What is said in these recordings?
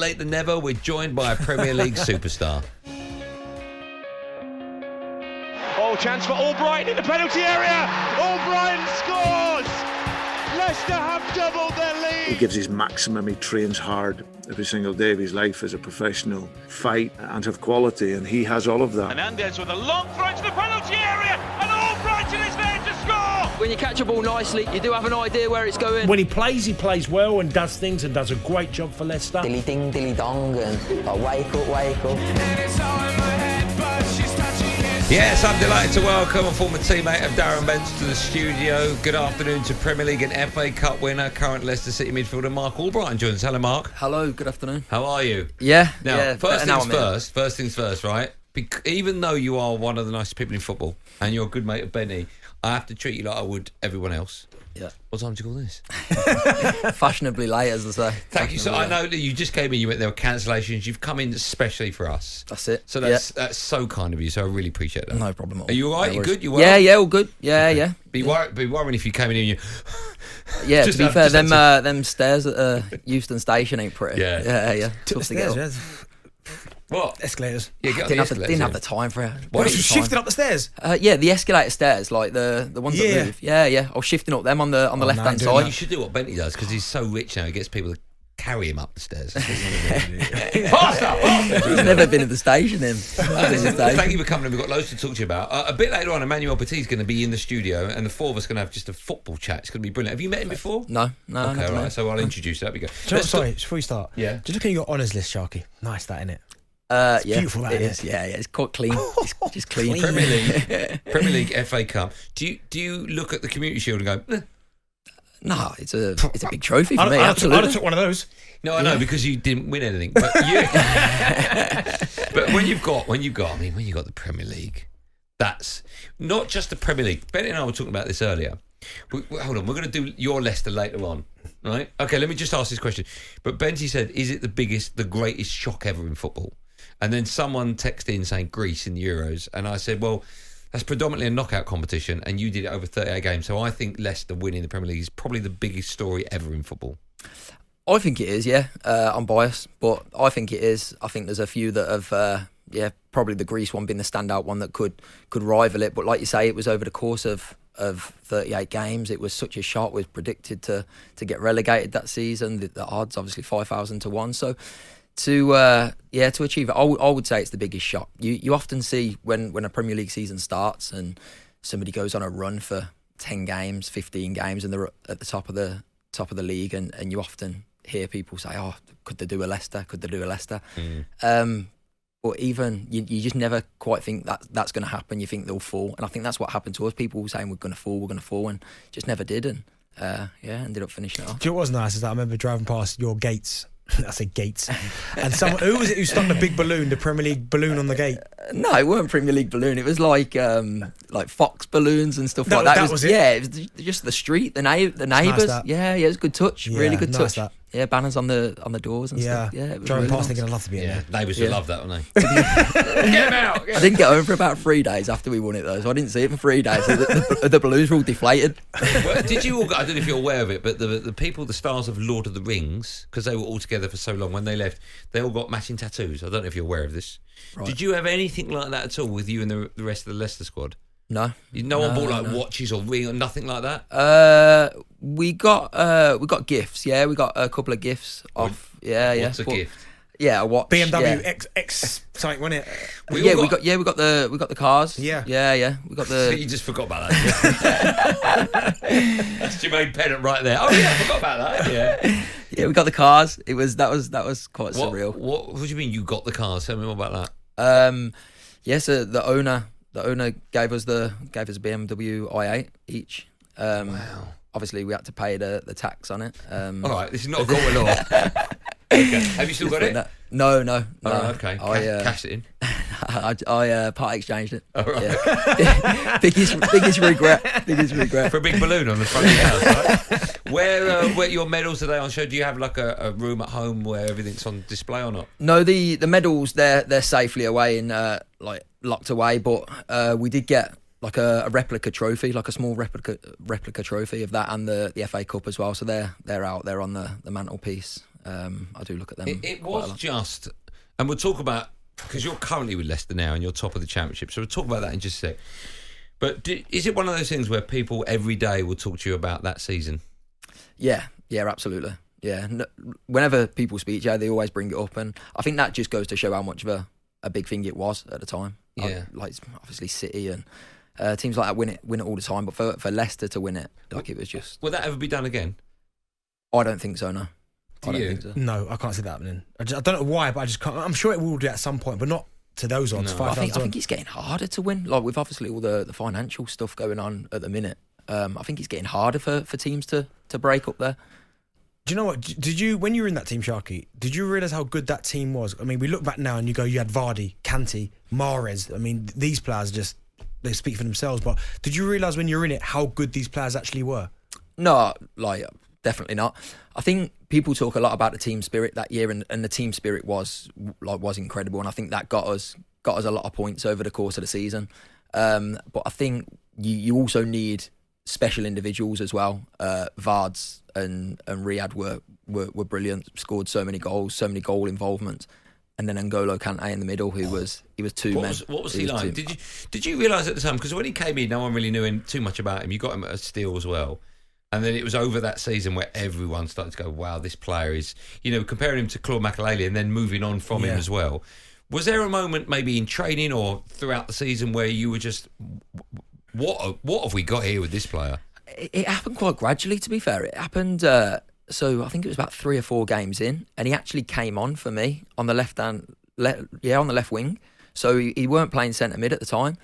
late than never. We're joined by a Premier League superstar. Oh, chance for Albrighton in the penalty area. Albrighton scores. Leicester have doubled their lead. He gives his maximum. He trains hard every single day of his life as a professional, fight and have quality, and he has all of that. Hernandez with a long throw to the penalty area, and Albrighton is there to score. When you catch a ball nicely, you do have an idea where it's going. When he plays well and does things and does a great job for Leicester. Dilly ding, dilly dong, and wake up, wake up. Yes, I'm delighted to welcome a former teammate of Darren Bent's to the studio. Good afternoon to Premier League and FA Cup winner, current Leicester City midfielder Marc Albrighton joins us. Hello, Marc. Hello, good afternoon. How are you? Yeah. Now, yeah, first things first, right? Even though you are one of the nicest people in football and you're a good mate of Benny, I have to treat you like I would everyone else. Yeah. What time do you call this? Fashionably late, as they say. Thank you. So I know that you just came in, you went, there were cancellations. You've come in especially for us. That's it. So that's so kind of you. So I really appreciate that. No problem at all. Are you all right? No You worries. good? You well? Yeah, all good. Yeah, Okay. yeah. Be worrying if you came in and you... Yeah, Just to be have- fair, just them stairs at Euston Station ain't pretty. Yeah. Tough to get up. What? Escalators. Yeah, get on the escalators, Didn't have yeah. the time for it. What, You shifted up the stairs? Yeah, the escalator stairs, like the ones Yeah. that move. Yeah. I was shifting up them on the left hand doing side. You should do what Bentley does because he's so rich now. He gets people to carry him up the stairs. Faster! He's never been at the station, him. Thank you for coming. We've got loads to talk to you about. A bit later on, Emmanuel Petit's going to be in the studio, and the four of us are going to have just a football chat. It's going to be brilliant. Have you met him before? No. Okay, all right. So I'll introduce you. That'd be good. Sorry, before you start. Yeah. Just look at your honours list, Sharky. Nice, that, innit? Yeah, beautiful, that, it isn't is. Yeah, it's quite clean. It's just clean. Premier League, FA Cup. Do you look at the Community Shield and go? No, it's a big trophy for me. I'd Absolutely. have took one of those. No, I know because you didn't win anything. But but when you've got the Premier League, that's not just the Premier League. Benny and I were talking about this earlier. Hold on, we're going to do your Leicester later on, right? Okay, let me just ask this question. But Benty said, is it the greatest shock ever in football? And then someone texted in saying Greece in the Euros. And I said, well, that's predominantly a knockout competition and you did it over 38 games. So I think Leicester winning the Premier League is probably the biggest story ever in football. I think it is, yeah. I'm biased, but I think it is. I think there's a few that have, probably the Greece one being the standout one that could rival it. But like you say, it was over the course of 38 games. It was such a shock. Was predicted to get relegated that season. The odds, obviously, 5,000 to 1. So to achieve it, I would say it's the biggest shock. You often see when a Premier League season starts and somebody goes on a run for 10 games, 15 games, and they're at the top of the league, and you often hear people say, "Oh, could they do a Leicester? Could they do a Leicester?" But even you just never quite think that's going to happen. You think they'll fall, and I think that's what happened to us. People were saying we're going to fall, and just never did, and ended up finishing it off. Do you know what was nice is that I remember driving past your gates. I said gates, and someone who was it who stuck the big balloon, the Premier League balloon on the gate? No, it weren't Premier League balloon. It was like Fox balloons and stuff like that. That was it? Yeah, it was just the street, the neighbours. Nice, yeah, it was a good touch. Yeah, really good nice, touch. that. Yeah, banners on the doors and stuff. Yeah, it was driving really past nice. thinking I'd love to be in there. Neighbours would love that, wouldn't they? Get him out! I didn't get home for about 3 days after we won it though, so I didn't see it for 3 days. So the balloons were all deflated. Well, did you all? I don't know if you're aware of it, but the people, the stars of Lord of the Rings, because they were all together for so long, when they left, they all got matching tattoos. I don't know if you're aware of this. Right. Did you have anything like that at all with you and the rest of the Leicester squad? No. No one bought watches or ring or nothing like that? We got gifts. Yeah, we got a couple of gifts off. What's a gift? Yeah, a watch. BMW yeah. X something, wasn't it? We got the cars. Yeah. We got the. You just forgot about that. That's Jermaine Pennant right there. Oh yeah, I forgot about that. Yeah. Yeah, we got the cars. That was quite surreal. What do you mean you got the cars? Tell me more about that. So the owner gave us a BMW i8 each. Wow. Obviously, we had to pay the tax on it. All right, this is not a court of law. Okay. Have you still got it? No. Oh, okay. Cash it in. I part exchanged it. All right. Yeah. biggest regret. For a big balloon on the front of the house, right? Where your medals are they on show? Do you have like a room at home where everything's on display or not? No, the medals they're safely away and locked away. But we did get like a replica trophy, like a small replica trophy of that, and the FA Cup as well. So they're out there on the mantelpiece. I do look at them. It quite a was lot. just, and we'll talk about, because you're currently with Leicester now and you're top of the Championship, so we'll talk about that in just a sec. But is it one of those things where people every day will talk to you about that season? Yeah, absolutely. Yeah, whenever people speak, they always bring it up, and I think that just goes to show how much of a big thing it was at the time. Yeah, like obviously City and teams like that win it all the time, but for Leicester to win it, like it was just. Will that ever be done again? I don't think so. No. Do I don't you? think so. No, I can't see that happening. I don't know why, but I just can't. I'm sure it will do at some point, but not to those odds. No. I 5,000. think it's getting harder to win. Like with obviously all the financial stuff going on at the minute, I think it's getting harder for teams to break up there. Do you know what? Did you, when you were in that team, Sharky, did you realise how good that team was? I mean, we look back now and you go, you had Vardy, Kante, Mahrez. I mean, these players they speak for themselves. But did you realise when you were in it how good these players actually were? No, definitely not. I think people talk a lot about the team spirit that year, and the team spirit was incredible, and I think that got us a lot of points over the course of the season. But I think you also need special individuals as well. Vards and Riyad were brilliant, scored so many goals, so many goal involvements. And then N'Golo Kante in the middle, he was two men. What was he like? Did you realise at the time, because when he came in, no one really knew too much about him. You got him at a steal as well. And then it was over that season where everyone started to go, wow, this player is, comparing him to Claude Makelele and then moving on from him as well. Was there a moment maybe in training or throughout the season where you were just, what have we got here with this player? It happened quite gradually, to be fair. It happened, so I think it was about 3 or 4 games in, and he actually came on for me on the on the left wing. So he weren't playing centre mid at the time.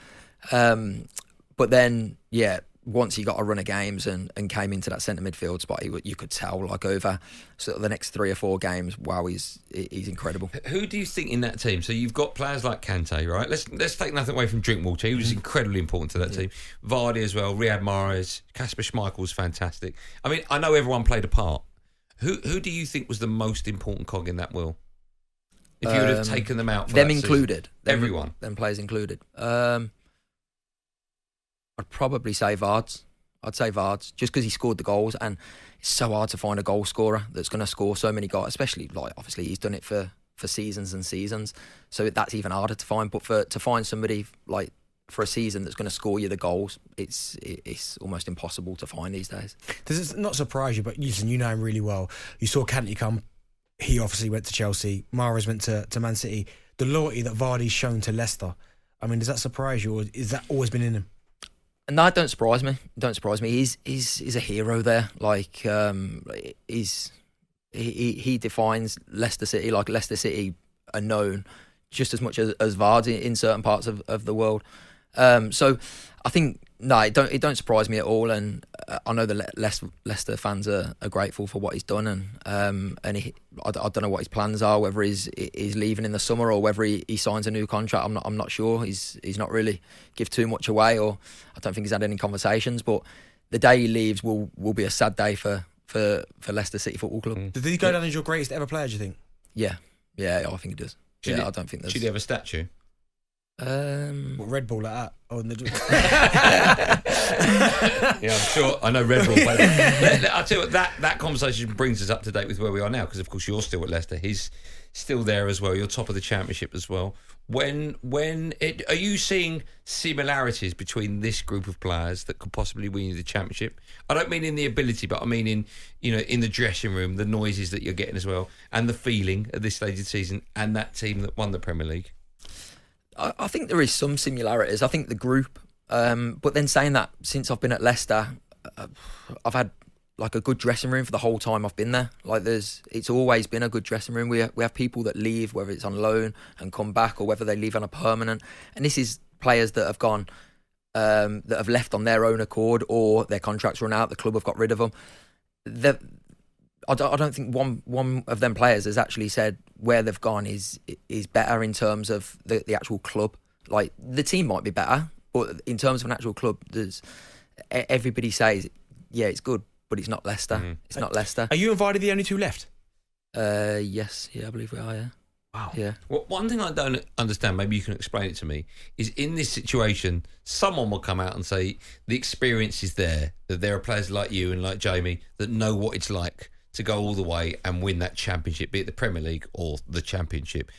But then, once he got a run of games and came into that centre midfield spot, you could tell, like, over sort of the next 3 or 4 games, wow, he's incredible. Who do you think in that team? So you've got players like Kante, right? Let's take nothing away from Drinkwater. He was incredibly important to that team. Vardy as well, Riyad Mahrez, Kasper Schmeichel's fantastic. I mean, I know everyone played a part. Who do you think was the most important cog in that wheel? If you would have taken them out for them that included, season? Everyone, them players included. I'd probably say Vards. I'd say Vards, just because he scored the goals, and it's so hard to find a goal scorer that's going to score so many goals, especially, like, obviously he's done it for seasons and seasons, so that's even harder to find. But to find somebody, like, for a season that's going to score you the goals, it's almost impossible to find these days. Does it not surprise you, but listen, you know him really well. You saw Kante come. He obviously went to Chelsea. Mahrez went to Man City. The loyalty that Vardy's shown to Leicester, I mean, does that surprise you, or is that always been in him? No, it don't surprise me. He's a hero there. Like, he defines Leicester City. Like, Leicester City are known just as much as Vardy in certain parts of the world. So I think it don't surprise me at all. And I know the Leicester fans are grateful for what he's done. And I don't know what his plans are. Whether he's leaving in the summer or whether he signs a new contract, I'm not sure. He's not really give too much away, or I don't think he's had any conversations. But the day he leaves will be a sad day for Leicester City Football Club. Did he go down as your greatest ever player, do you think? Yeah, I think he does. I don't think there's. Should he have a statue? What, Red Bull like that? Oh, Yeah, I'm sure. I know Red Bull. I'll tell you what, that conversation brings us up to date with where we are now, because of course you're still at Leicester. He's still there as well. You're top of the Championship as well. Are you seeing similarities between this group of players that could possibly win you the Championship? I don't mean in the ability, but I mean in the dressing room, the noises that you're getting as well, and the feeling at this stage of the season, and that team that won the Premier League. I think there is some similarities. I think the group, but then saying that, since I've been at Leicester, I've had like a good dressing room for the whole time I've been there. Like, it's always been a good dressing room. We have people that leave, whether it's on loan and come back, or whether they leave on a permanent. And this is players that have gone, that have left on their own accord, or their contracts run out. The club have got rid of them. I don't think one of them players has actually said where they've gone is better in terms of the actual club. Like, the team might be better, but in terms of an actual club, everybody says, yeah, it's good, but it's not Leicester. Mm-hmm. It's not Leicester. Are you and Vardy the only two left? Yes, I believe we are. Yeah. Wow. Yeah. Well, one thing I don't understand, maybe you can explain it to me, is in this situation, someone will come out and say the experience is there, that there are players like you and like Jamie that know what it's like to go all the way and win that championship, be it the Premier League or the Championship.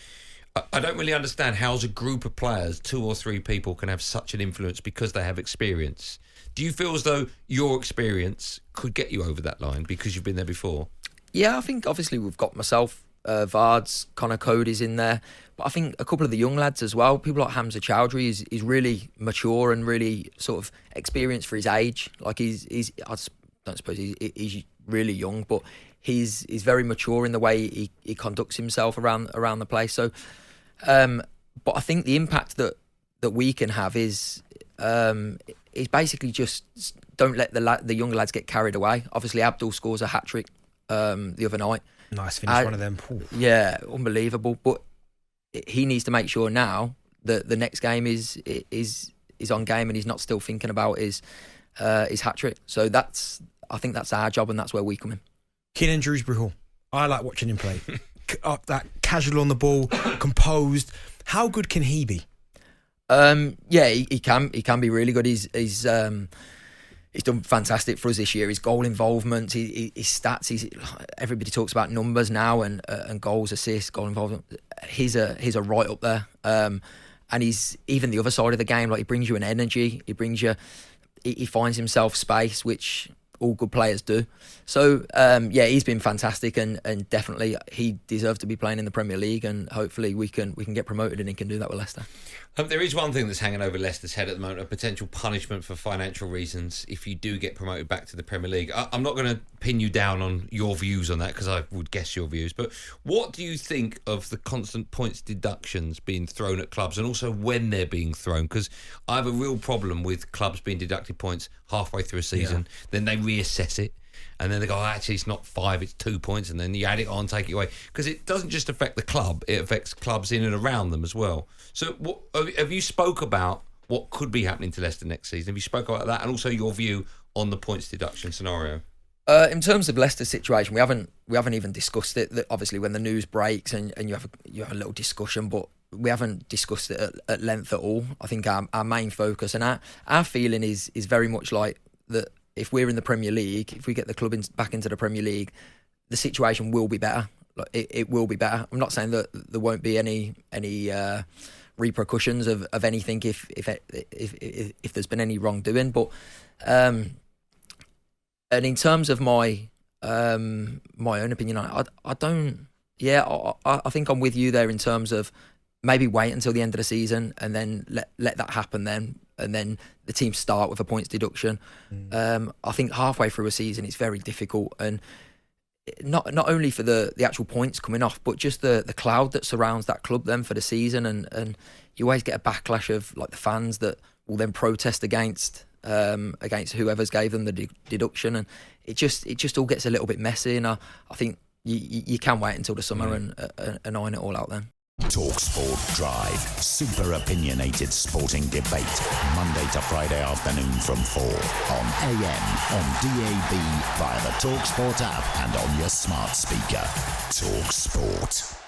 I don't really understand how, as a group of players, 2 or 3 people can have such an influence because they have experience. Do you feel as though your experience could get you over that line because you've been there before? Yeah, I think obviously we've got myself, Vards, Connor Cody's in there, but I think a couple of the young lads as well. People like Hamza Chowdhury is really mature and really sort of experienced for his age. Like I don't suppose he's really young, but he's very mature in the way he conducts himself around the place. So, but I think the impact that we can have is basically just don't let the younger lads get carried away. Obviously, Abdul scores a hat-trick the other night. Nice finish, one of them. Ooh. Yeah, unbelievable. But he needs to make sure now that the next game is on game and he's not still thinking about his hat-trick. So I think that's our job and that's where we come in. Keenan Drewsbury Hall. I like watching him play. That casual on the ball, composed. How good can he be? Yeah, he can be really good. He's done fantastic for us this year. His goal involvement, his stats. Everybody talks about numbers now and goals, assists, goal involvement. He's a right up there. And he's even the other side of the game. Like, he brings you an energy. He finds himself space, which all good players do. So yeah, he's been fantastic and definitely he deserves to be playing in the Premier League, and hopefully we can get promoted and he can do that with Leicester. There is one thing that's hanging over Leicester's head at the moment, a potential punishment for financial reasons if you do get promoted back to the Premier League. I'm not going to pin you down on your views on that because I would guess your views, but what do you think of the constant points deductions being thrown at clubs and also when they're being thrown? Because I have a real problem with clubs being deducted points halfway through a season, then they reassess it. And then they go, oh, actually, it's not 5, it's 2 points. And then you add it on, take it away. Because it doesn't just affect the club, it affects clubs in and around them as well. So have you spoke about what could be happening to Leicester next season? Have you spoke about that? And also your view on the points deduction scenario? In terms of Leicester's situation, we haven't even discussed it. Obviously, when the news breaks and you have a little discussion, but we haven't discussed it at length at all. I think our main focus and our feeling is very much like that. If we're in the Premier League, if we get the club back into the Premier League, the situation will be better. Like, it will be better. I'm not saying that there won't be any repercussions of anything if there's been any wrongdoing. But and in terms of my own opinion, I don't. Yeah, I think I'm with you there in terms of maybe wait until the end of the season and then let that happen then. And then the team start with a points deduction. I think halfway through a season it's very difficult, and not only for the actual points coming off, but just the cloud that surrounds that club then for the season, and you always get a backlash of like the fans that will then protest against whoever's gave them the deduction, and it just all gets a little bit messy. And I think you can wait until the summer and iron it all out then. talkSPORT Drive. Super opinionated sporting debate. Monday to Friday afternoon from 4 on AM, on DAB, via the talkSPORT app and on your smart speaker. talkSPORT.